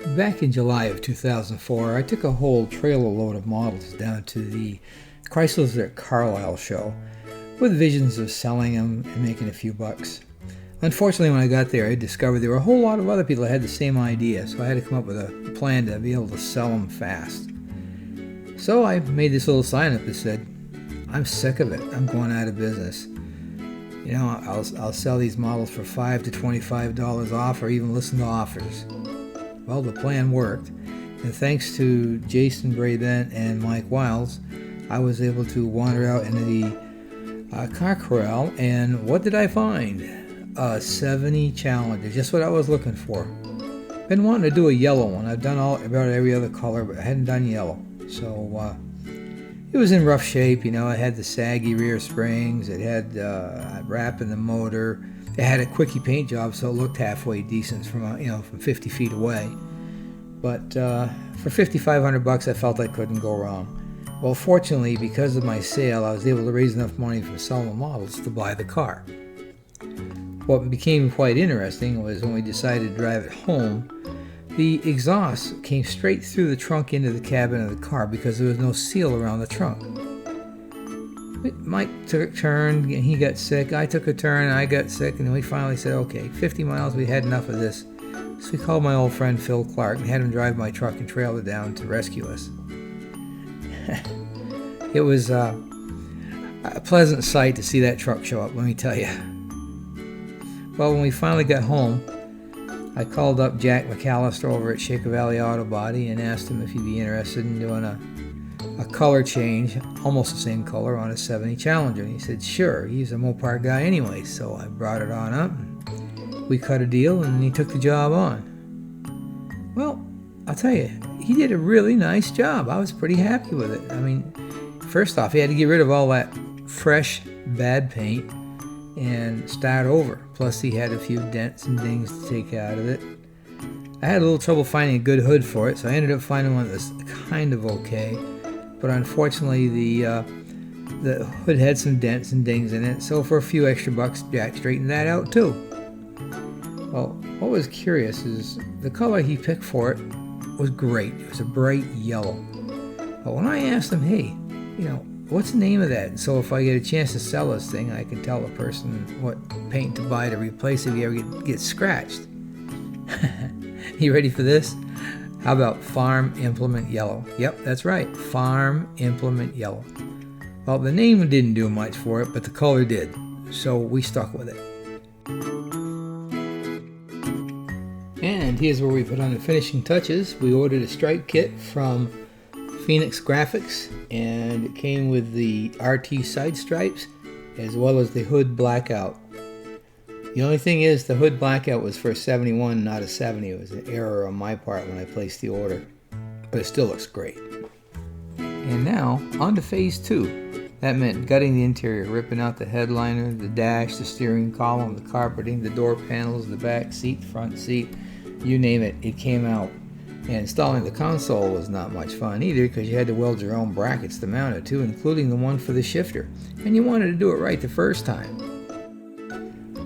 Back in July of 2004, I took a whole trailer load of models down to the Chrysler's at Carlisle show with visions of selling them and making a few bucks. Unfortunately, when I got there, I discovered there were a whole lot of other people that had the same idea, so I had to come up with a plan to be able to sell them fast. So I made this little sign up that said, "I'm sick of it. I'm going out of business. You know, I'll sell these models for $5 to $25 off, or even listen to offers." Well, the plan worked, and thanks to Jason Brabant and Mike Wiles, I was able to wander out into the car corral, and what did I find? A 70 Challenger, just what I was looking for. Been wanting to do a yellow one. I've done about every other color, but I hadn't done yellow. So it was in rough shape, you know. It had the saggy rear springs, it had wrap in the motor. It had a quickie paint job, so it looked halfway decent from from 50 feet away. But for $5,500, I felt I couldn't go wrong. Well, fortunately, because of my sale, I was able to raise enough money from selling the models to buy the car. What became quite interesting was when we decided to drive it home, the exhaust came straight through the trunk into the cabin of the car because there was no seal around the trunk. Mike took a turn, he got sick, I took a turn, I got sick, and we finally said, okay, 50 miles, we had enough of this. So we called my old friend Phil Clark and had him drive my truck and trailer down to rescue us. It was a pleasant sight to see that truck show up, let me tell you. Well, when we finally got home, I called up Jack McAllister over at Shaker Valley Auto Body and asked him if he'd be interested in doing a color change, almost the same color, on a 70 Challenger. And he said, sure, he's a Mopar guy anyway. So I brought it on up, and we cut a deal, and he took the job on. Well, I'll tell you, he did a really nice job. I was pretty happy with it. I mean, first off, he had to get rid of all that fresh, bad paint and start over. Plus, he had a few dents and dings to take out of it. I had a little trouble finding a good hood for it, so I ended up finding one that was kind of okay. But unfortunately, the hood had some dents and dings in it, so for a few extra bucks, Jack straightened that out too. Well, what was curious is the color he picked for it was great. It was a bright yellow. But when I asked him, hey, what's the name of that? And so if I get a chance to sell this thing, I can tell the person what paint to buy to replace it if you ever get scratched. You ready for this? How about Farm Implement Yellow? Yep, that's right, Farm Implement Yellow. Well, the name didn't do much for it, but the color did, so we stuck with it. And here's where we put on the finishing touches. We ordered a stripe kit from Phoenix Graphics, and it came with the RT side stripes as well as the hood blackout. The only thing is, the hood blackout was for a 71, not a 70. It was an error on my part when I placed the order, but it still looks great. And now, on to phase 2. That meant gutting the interior, ripping out the headliner, the dash, the steering column, the carpeting, the door panels, the back seat, front seat, you name it, it came out. And installing the console was not much fun either, because you had to weld your own brackets to mount it to, including the one for the shifter. And you wanted to do it right the first time.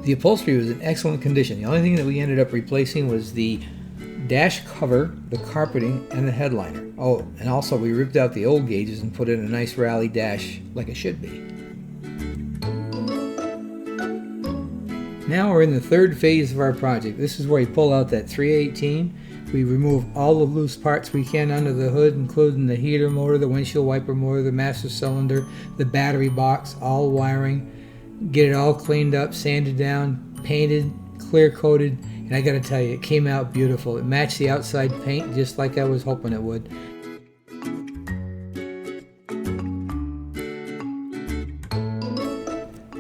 The upholstery was in excellent condition. The only thing that we ended up replacing was the dash cover, the carpeting, and the headliner. Oh, and also we ripped out the old gauges and put in a nice rally dash like it should be. Now we're in the third phase of our project. This is where we pull out that 318. We remove all the loose parts we can under the hood, including the heater motor, the windshield wiper motor, the master cylinder, the battery box, all wiring. Get it all cleaned up, sanded down, painted, clear coated, and I gotta tell you, it came out beautiful. It matched the outside paint just like I was hoping it would.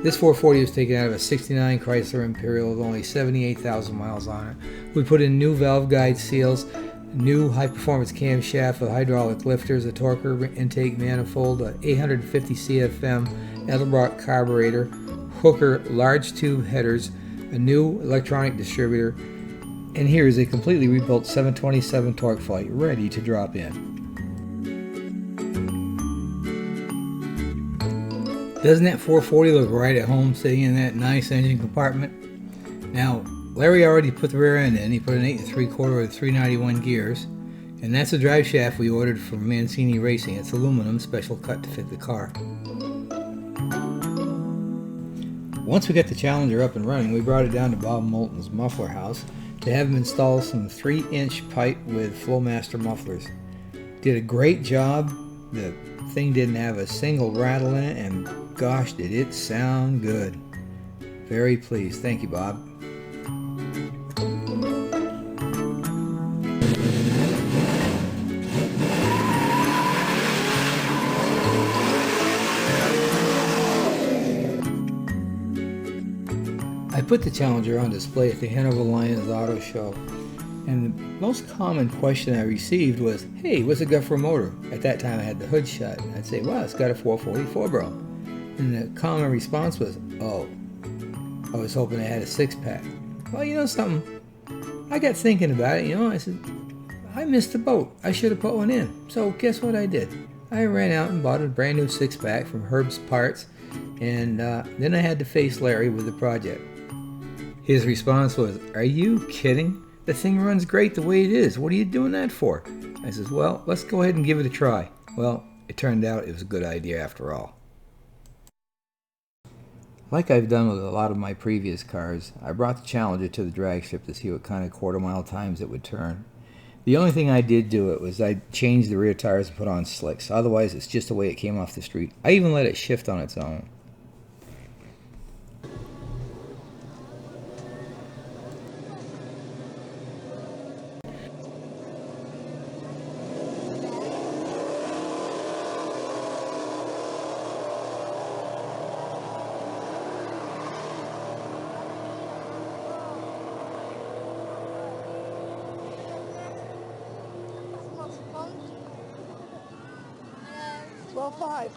This 440 was taken out of a 69 Chrysler Imperial with only 78,000 miles on it. We put in new valve guide seals, new high-performance camshaft with hydraulic lifters, a torquer intake manifold, a 850 CFM Edelbrock carburetor, hooker large tube headers, a new electronic distributor, and here is a completely rebuilt 727 torque flight ready to drop in. Doesn't that 440 look right at home sitting in that nice engine compartment? Now, Larry already put the rear end in. He put an 8 3/4 with 391 gears. And that's a drive shaft we ordered from Mancini Racing. It's aluminum, special cut to fit the car. Once we got the Challenger up and running, we brought it down to Bob Moulton's muffler house to have him install some 3-inch pipe with Flowmaster mufflers. Did a great job. The thing didn't have a single rattle in it, and gosh, did it sound good. Very pleased. Thank you, Bob. I put the Challenger on display at the Hanover Lions Auto Show, and the most common question I received was, "Hey, what's it got for a motor?" At that time I had the hood shut. I'd say, "Well, it's got a 444, bro." And the common response was, "Oh, I was hoping it had a 6-pack." Well, you know something? I got thinking about it, I said, I missed the boat. I should have put one in. So guess what I did? I ran out and bought a brand new 6-pack from Herb's Parts, and then I had to face Larry with the project. His response was, "Are you kidding? The thing runs great the way it is. What are you doing that for?" I says, "Well, let's go ahead and give it a try." Well, it turned out it was a good idea after all. Like I've done with a lot of my previous cars, I brought the Challenger to the drag strip to see what kind of quarter-mile times it would turn. The only thing I did do it was I changed the rear tires and put on slicks. Otherwise, it's just the way it came off the street. I even let it shift on its own. Well, 5.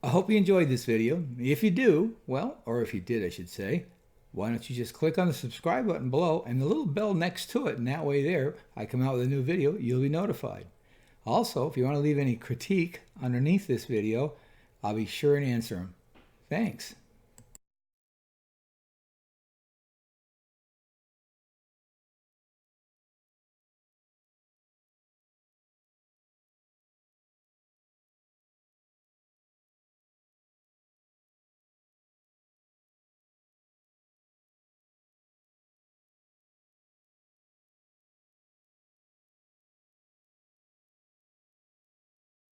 I hope you enjoyed this video. If you do, well, or if you did, I should say, why don't you just click on the subscribe button below and the little bell next to it, and that way there, I come out with a new video, you'll be notified. Also, if you want to leave any critique underneath this video, I'll be sure and answer them. Thanks.